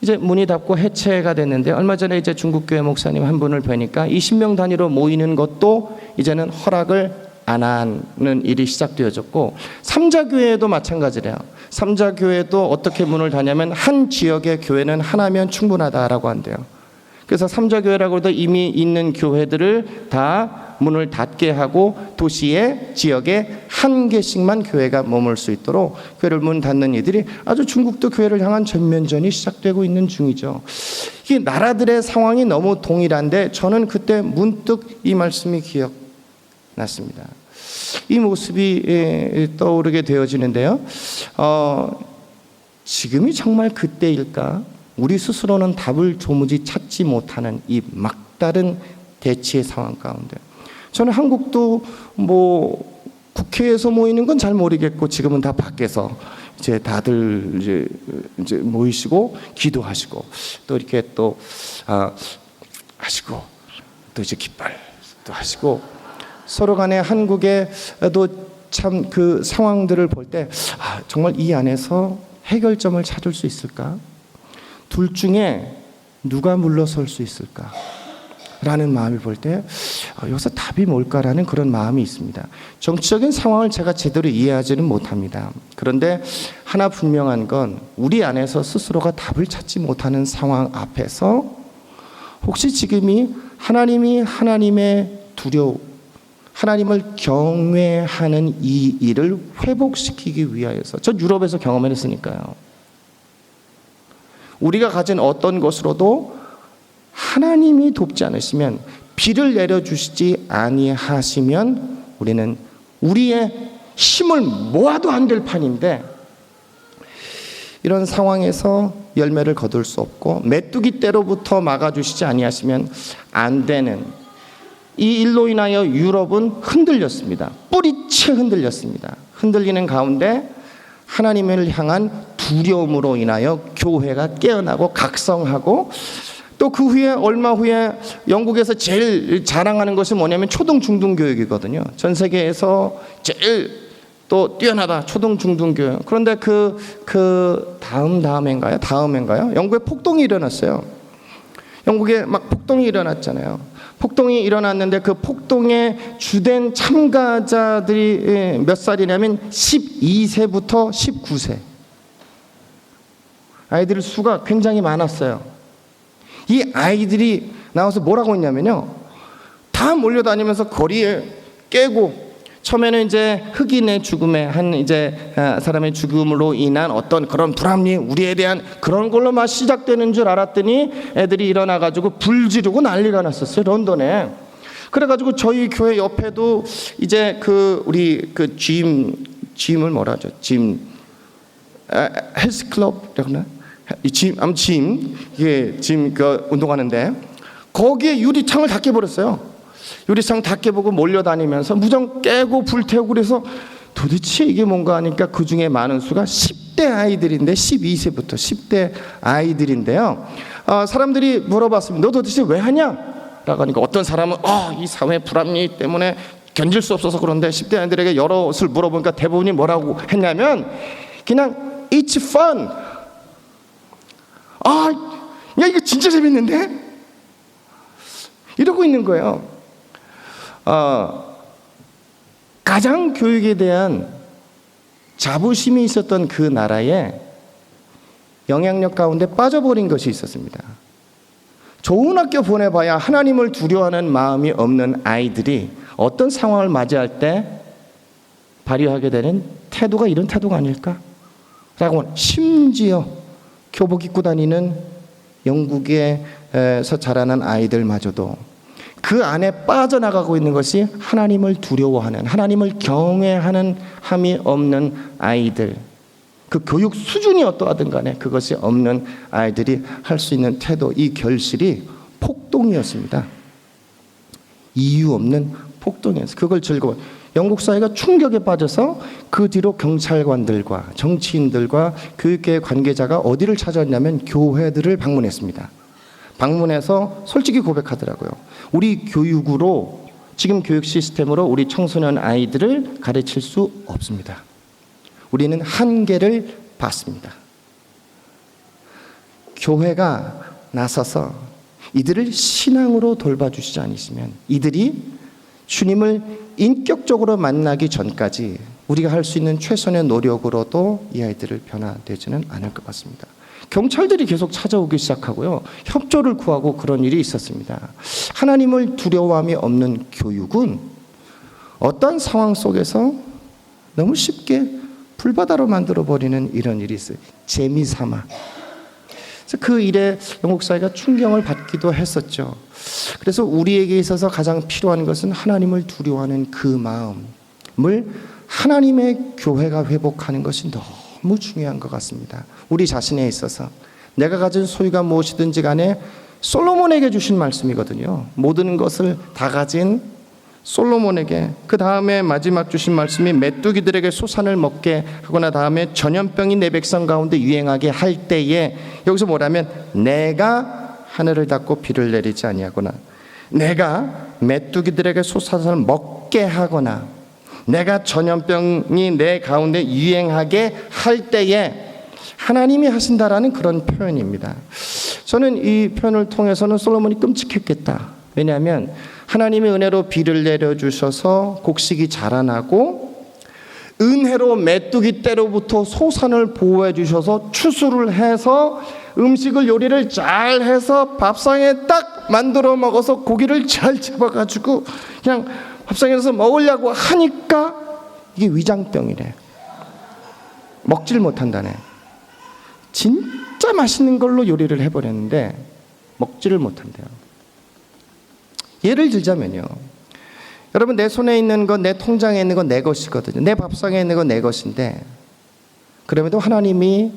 이제 문이 닫고 해체가 됐는데, 얼마 전에 이제 중국교회 목사님 한 분을 뵈니까 20명 단위로 모이는 것도 이제는 허락을 안 하는 일이 시작되어졌고, 삼자교회도 마찬가지래요. 삼자교회도 어떻게 문을 닫냐면 한 지역의 교회는 하나면 충분하다라고 한대요. 그래서 삼자교회라고 해도 이미 있는 교회들을 다 문을 닫게 하고 도시의 지역에 한 개씩만 교회가 머물 수 있도록 교회를 문 닫는 이들이 아주 중국도 교회를 향한 전면전이 시작되고 있는 중이죠. 이 나라들의 상황이 너무 동일한데 저는 그때 문득 이 말씀이 기억났습니다. 이 모습이 떠오르게 되어지는데요. 지금이 정말 그때일까? 우리 스스로는 답을 도무지 찾지 못하는 이 막다른 대치의 상황 가운데, 저는 한국도 뭐 국회에서 모이는 건 잘 모르겠고, 지금은 다 밖에서 이제 다들 이제 모이시고 기도하시고 또 이렇게 또 하시고 또 이제 깃발도 하시고, 서로 간에 한국에도 참 그 상황들을 볼 때 정말 이 안에서 해결점을 찾을 수 있을까? 둘 중에 누가 물러설 수 있을까? 라는 마음을 볼 때 여기서 답이 뭘까라는 그런 마음이 있습니다. 정치적인 상황을 제가 제대로 이해하지는 못합니다. 그런데 하나 분명한 건, 우리 안에서 스스로가 답을 찾지 못하는 상황 앞에서 혹시 지금이 하나님이 하나님의 하나님을 경외하는 이 일을 회복시키기 위하여서, 전 유럽에서 경험했으니까요. 우리가 가진 어떤 것으로도 하나님이 돕지 않으시면, 비를 내려주시지 아니하시면 우리는 우리의 힘을 모아도 안 될 판인데, 이런 상황에서 열매를 거둘 수 없고 메뚜기 떼로부터 막아주시지 아니하시면 안 되는 이 일로 인하여 유럽은 흔들렸습니다. 뿌리채 흔들렸습니다. 흔들리는 가운데 하나님을 향한 두려움으로 인하여 교회가 깨어나고 각성하고, 또 그 후에 얼마 후에 영국에서 제일 자랑하는 것이 뭐냐면 초등 중등 교육이거든요. 전 세계에서 제일 또 뛰어나다, 초등 중등 교육. 그런데 그 다음해인가요? 영국에 폭동이 일어났어요. 영국에 막 폭동이 일어났잖아요. 폭동이 일어났는데 그 폭동의 주된 참가자들이 몇 살이냐면 12세부터 19세. 아이들 수가 굉장히 많았어요. 이 아이들이 나와서 뭐라고 했냐면요, 다 몰려다니면서 거리에 깨고, 처음에는 이제 흑인의 죽음에 한 이제 사람의 죽음으로 인한 어떤 그런 불합리, 우리에 대한 그런 걸로 막 시작되는 줄 알았더니 애들이 일어나가지고 불 지르고 난리가 났었어요, 런던에. 그래가지고 저희 교회 옆에도 이제 우리 짐을 뭐라 하죠? 헬스클럽이라고 하나? 짐 운동하는데 거기에 유리창을 다 깨버렸어요. 유리창 다 깨보고 몰려다니면서 무정 깨고 불태우고, 그래서 도대체 이게 뭔가 하니까 그 중에 많은 수가 10대 아이들인데, 12세부터 10대 아이들인데요. 사람들이 물어봤습니다. 너 도대체 왜 하냐? 라고 하니까 어떤 사람은 이 사회 불합리 때문에 견딜 수 없어서 그런데, 10대 아이들에게 여럿을 물어보니까 대부분이 뭐라고 했냐면 그냥 It's fun. 야, 이거 진짜 재밌는데? 이러고 있는 거예요. 가장 교육에 대한 자부심이 있었던 그 나라에 영향력 가운데 빠져버린 것이 있었습니다. 좋은 학교 보내봐야 하나님을 두려워하는 마음이 없는 아이들이 어떤 상황을 맞이할 때 발휘하게 되는 태도가 이런 태도가 아닐까? 라고 심지어 교복 입고 다니는 영국에서 자라난 아이들마저도 그 안에 빠져나가고 있는 것이 하나님을 두려워하는, 하나님을 경외하는 함이 없는 아이들, 그 교육 수준이 어떠하든 간에 그것이 없는 아이들이 할 수 있는 태도, 이 결실이 폭동이었습니다. 이유 없는 폭동이었어요. 그걸 영국 사회가 충격에 빠져서 그 뒤로 경찰관들과 정치인들과 교육계 관계자가 어디를 찾았냐면 교회들을 방문했습니다. 방문해서 솔직히 고백하더라고요. 우리 교육으로, 지금 교육 시스템으로 우리 청소년 아이들을 가르칠 수 없습니다. 우리는 한계를 봤습니다. 교회가 나서서 이들을 신앙으로 돌봐주시지 않으시면 이들이 주님을 인격적으로 만나기 전까지 우리가 할 수 있는 최선의 노력으로도 이 아이들을 변화되지는 않을 것 같습니다. 경찰들이 계속 찾아오기 시작하고요. 협조를 구하고 그런 일이 있었습니다. 하나님을 두려움이 없는 교육은 어떤 상황 속에서 너무 쉽게 불바다로 만들어버리는 이런 일이 있어요. 재미삼아. 그래서 그 일에 영국 사회가 충격을 받기도 했었죠. 그래서 우리에게 있어서 가장 필요한 것은 하나님을 두려워하는 그 마음을 하나님의 교회가 회복하는 것이 너무 중요한 것 같습니다. 우리 자신에 있어서 내가 가진 소유가 무엇이든지 간에 솔로몬에게 주신 말씀이거든요. 모든 것을 다 가진 솔로몬에게, 그 다음에 마지막 주신 말씀이 메뚜기들에게 소산을 먹게 하거나 다음에 전염병이 내 백성 가운데 유행하게 할 때에, 여기서 뭐라면 내가 하늘을 닫고 비를 내리지 아니하거나, 내가 메뚜기들에게 소산을 먹게 하거나, 내가 전염병이 내 가운데 유행하게 할 때에 하나님이 하신다라는 그런 표현입니다. 저는 이 표현을 통해서는 솔로몬이 끔찍했겠다. 왜냐하면 하나님의 은혜로 비를 내려주셔서 곡식이 자라나고 은혜로 메뚜기 떼로부터 소산을 보호해 주셔서 추수를 해서 음식을 요리를 잘 해서 밥상에 딱 만들어 먹어서 고기를 잘 잡아가지고 그냥 밥상에서 먹으려고 하니까 이게 위장병이래. 먹질 못한다네. 진짜 맛있는 걸로 요리를 해버렸는데 먹지를 못한대요. 예를 들자면요, 여러분, 내 손에 있는 건, 내 통장에 있는 건 내 것이거든요. 내 밥상에 있는 건 내 것인데, 그럼에도 하나님이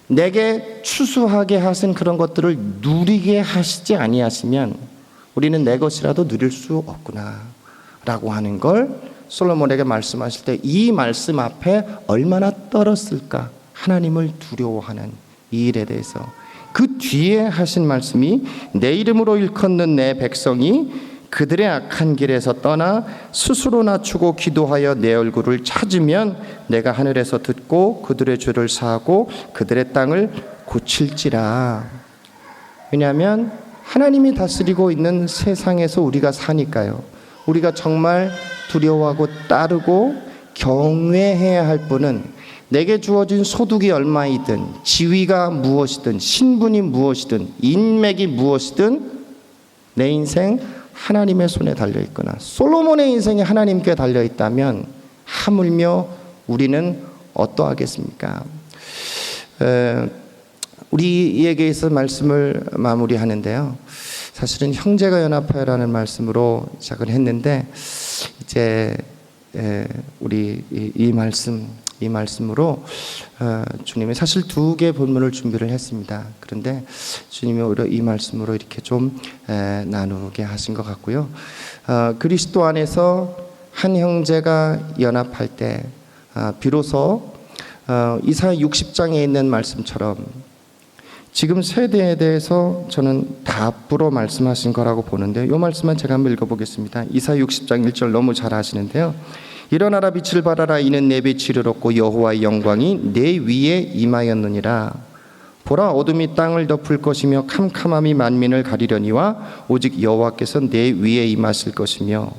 내게 추수하게 하신 그런 것들을 누리게 하시지 아니하시면 우리는 내 것이라도 누릴 수 없구나 라고 하는 걸 솔로몬에게 말씀하실 때 이 말씀 앞에 얼마나 떨었을까. 하나님을 두려워하는 이 일에 대해서. 그 뒤에 하신 말씀이 내 이름으로 일컫는 내 백성이 그들의 악한 길에서 떠나 스스로 낮추고 기도하여 내 얼굴을 찾으면 내가 하늘에서 듣고 그들의 죄를 사하고 그들의 땅을 고칠지라. 왜냐하면 하나님이 다스리고 있는 세상에서 우리가 사니까요. 우리가 정말 두려워하고 따르고 경외해야 할 분은 내게 주어진 소득이 얼마이든, 지위가 무엇이든, 신분이 무엇이든, 인맥이 무엇이든 내 인생 하나님의 손에 달려있거나 솔로몬의 인생이 하나님께 달려있다면 하물며 우리는 어떠하겠습니까? 우리에게 있어 말씀을 마무리하는데요, 사실은 형제가 연합하여라는 말씀으로 시작을 했는데 이제 우리 이 말씀으로 주님이 사실 2개 본문을 준비를 했습니다. 그런데 주님이 오히려 이 말씀으로 이렇게 좀 나누게 하신 것 같고요. 그리스도 안에서 한 형제가 연합할 때 비로소 이사야 60장에 있는 말씀처럼 지금 세대에 대해서 저는 답으로 말씀하신 거라고 보는데, 이 말씀만 제가 한번 읽어보겠습니다. 이사야 60장 1절 너무 잘 아시는데요. 일어나라 빛을 발하라. 이는 내 빛이 이르렀고 여호와의 영광이 내 위에 임하였느니라. 보라, 어둠이 땅을 덮을 것이며 캄캄함이 만민을 가리려니와 오직 여호와께서 내 위에 임하실 것이며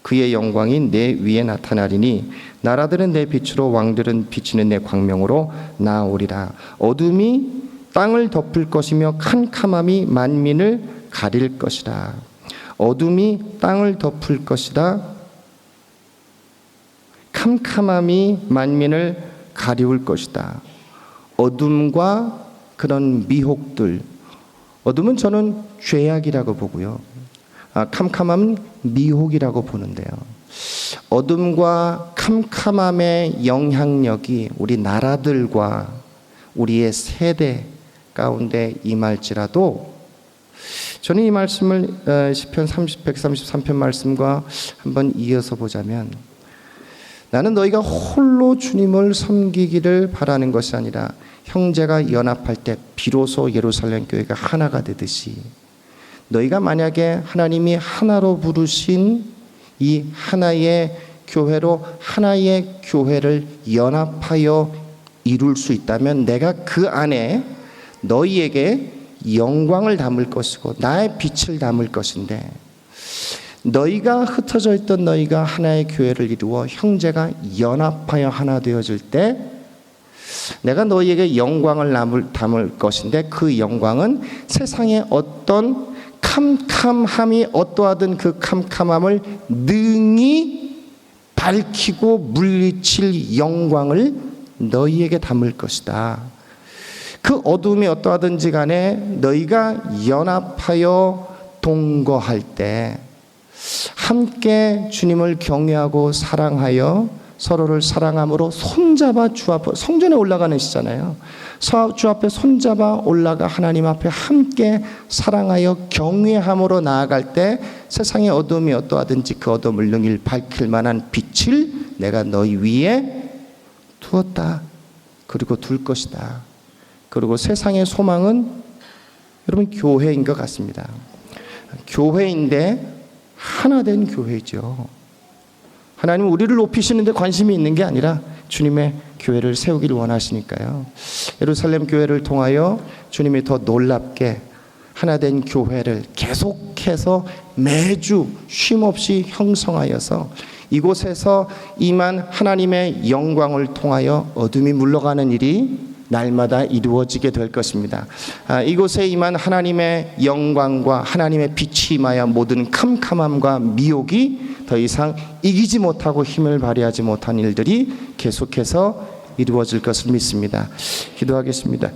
그의 영광이 내 위에 나타나리니 나라들은 내 빛으로 왕들은 비치는 내 광명으로 나오리라. 어둠이 땅을 덮을 것이며 캄캄함이 만민을 가릴 것이라. 어둠이 땅을 덮을 것이다. 캄캄함이 만민을 가리울 것이다. 어둠과 그런 미혹들, 어둠은 저는 죄악이라고 보고요. 캄캄함은 미혹이라고 보는데요. 어둠과 캄캄함의 영향력이 우리 나라들과 우리의 세대 가운데 임할지라도 저는 이 말씀을 시편 133편 말씀과 한번 이어서 보자면 나는 너희가 홀로 주님을 섬기기를 바라는 것이 아니라 형제가 연합할 때 비로소 예루살렘 교회가 하나가 되듯이 너희가 만약에 하나님이 하나로 부르신 이 하나의 교회로 하나의 교회를 연합하여 이룰 수 있다면 내가 그 안에 너희에게 영광을 담을 것이고 나의 빛을 담을 것인데 너희가 흩어져 있던 너희가 하나의 교회를 이루어 형제가 연합하여 하나 되어질 때 내가 너희에게 영광을 담을 것인데 그 영광은 세상의 어떤 캄캄함이 어떠하든 그 캄캄함을 능히 밝히고 물리칠 영광을 너희에게 담을 것이다. 그 어둠이 어떠하든지 간에 너희가 연합하여 동거할 때 함께 주님을 경외하고 사랑하여 서로를 사랑함으로 손잡아 주 앞에 성전에 올라가는 시잖아요. 주 앞에 손잡아 올라가 하나님 앞에 함께 사랑하여 경외함으로 나아갈 때 세상의 어둠이 어떠하든지 그 어둠을 능히 밝힐 만한 빛을 내가 너희 위에 두었다. 그리고 둘 것이다. 그리고 세상의 소망은 여러분 교회인 것 같습니다. 교회인데 하나 된 교회죠. 하나님은 우리를 높이시는데 관심이 있는 게 아니라 주님의 교회를 세우기를 원하시니까요. 예루살렘 교회를 통하여 주님이 더 놀랍게 하나 된 교회를 계속해서 매주 쉼없이 형성하여서 이곳에서 임한 하나님의 영광을 통하여 어둠이 물러가는 일이 날마다 이루어지게 될 것입니다. 이곳에 임한 하나님의 영광과 하나님의 빛이 임하여 모든 캄캄함과 미혹이 더 이상 이기지 못하고 힘을 발휘하지 못한 일들이 계속해서 이루어질 것을 믿습니다. 기도하겠습니다.